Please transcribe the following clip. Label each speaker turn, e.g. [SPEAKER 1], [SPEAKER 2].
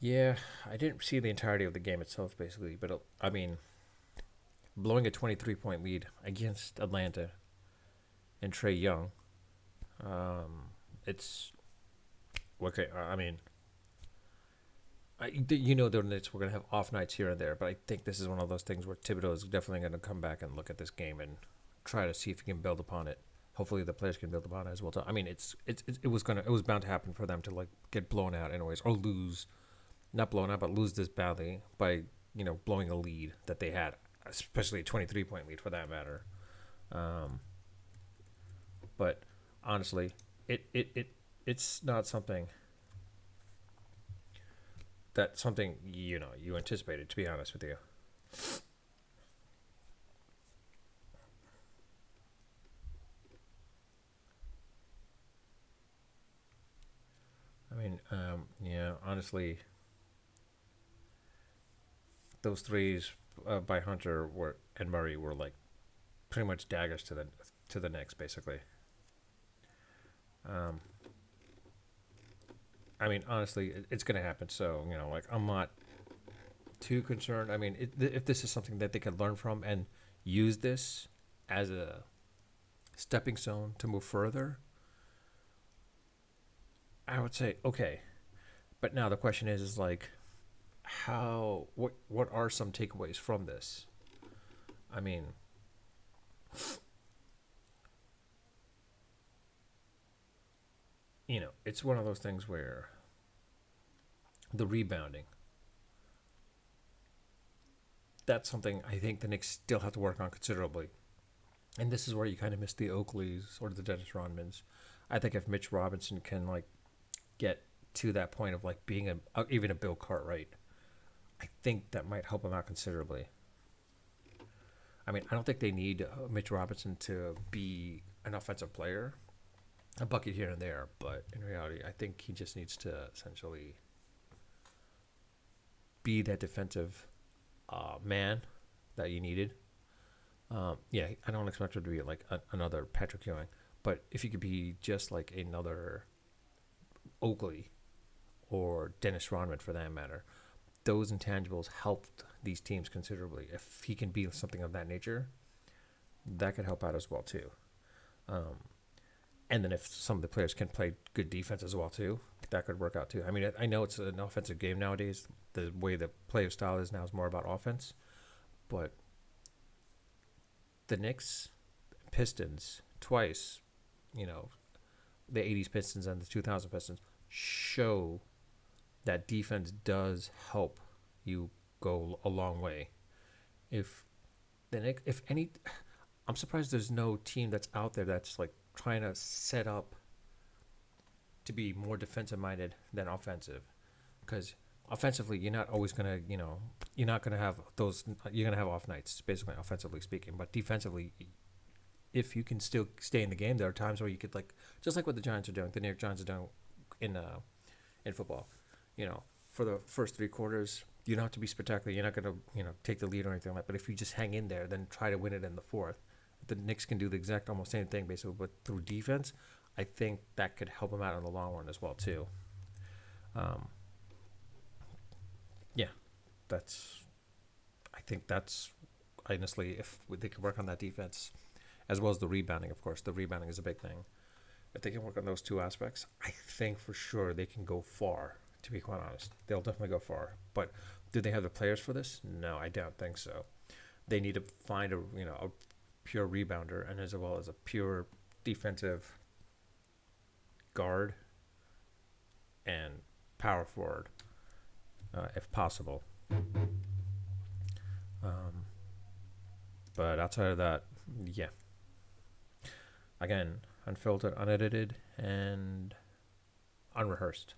[SPEAKER 1] Yeah, I didn't see the entirety of the game itself, basically, but I mean, blowing a 23-point lead against Atlanta and Trey Young, um, it's okay. I mean, the Knicks were gonna have off nights here and there, but I think this is one of those things where Thibodeau is definitely gonna come back and look at this game and try to see if he can build upon it. Hopefully, the players can build upon it as well. Too. I mean, it was bound to happen for them to like get blown out anyways or lose, not blown out, but lose this badly by blowing a lead that they had, especially a 23-point lead for that matter. Um, but honestly, it's not something something you anticipated. To be honest with you, I mean, yeah, honestly, those threes by Hunter were and Murray were like pretty much daggers to the Knicks, basically. Um, I mean, honestly, it's gonna happen. So like I'm not too concerned. I mean, if this is something that they could learn from and use this as a stepping stone to move further, I would say okay. But now the question is like, what are some takeaways from this? I mean, it's one of those things where the rebounding, that's something I think the Knicks still have to work on considerably. And this is where you kind of miss the Oakleys or the Dennis Rodmans. I think if Mitch Robinson can like get to that point of like being even a Bill Cartwright, I think that might help him out considerably. I mean, I don't think they need Mitch Robinson to be an offensive player, a bucket here and there, but in reality, I think he just needs to essentially be that defensive man that you needed. Yeah, I don't expect him to be like another Patrick Ewing, but if he could be just like another Oakley or Dennis Rodman for that matter, those intangibles helped these teams considerably. If he can be something of that nature, that could help out as well too. Um, and then if some of the players can play good defense as well too, that could work out too. I mean, I know it's an offensive game nowadays. The way the play style is now is more about offense, but the Knicks, Pistons, twice, you know, the '80s Pistons and the 2000 Pistons show that defense does help you go a long way. If the Knicks, if any, I'm surprised there's no team that's out there that's like trying to set up to be more defensive minded than offensive. Because offensively, you're not always gonna, you're not gonna have those. You're gonna have off nights, basically, offensively speaking. But defensively, if you can still stay in the game, there are times where you could like, just like what the Giants are doing, the New York Giants are doing in football. You know, for the first three quarters, you don't have to be spectacular. You're not gonna take the lead or anything like that. But if you just hang in there, then try to win it in the fourth. The Knicks can do the exact almost same thing basically, but through defense. I think that could help them out in the long run as well too. Um, yeah, that's. I think that's honestly if they can work on that defense as well as the rebounding. Of course, the rebounding is a big thing. If they can work on those two aspects, I think for sure they can go far. To be quite honest, they'll definitely go far. But do they have the players for this? No, I don't think so. They need to find a pure rebounder and as well as a pure defensive guard and power forward, if possible. Um, but outside of that, yeah. Again, unfiltered, unedited, and unrehearsed.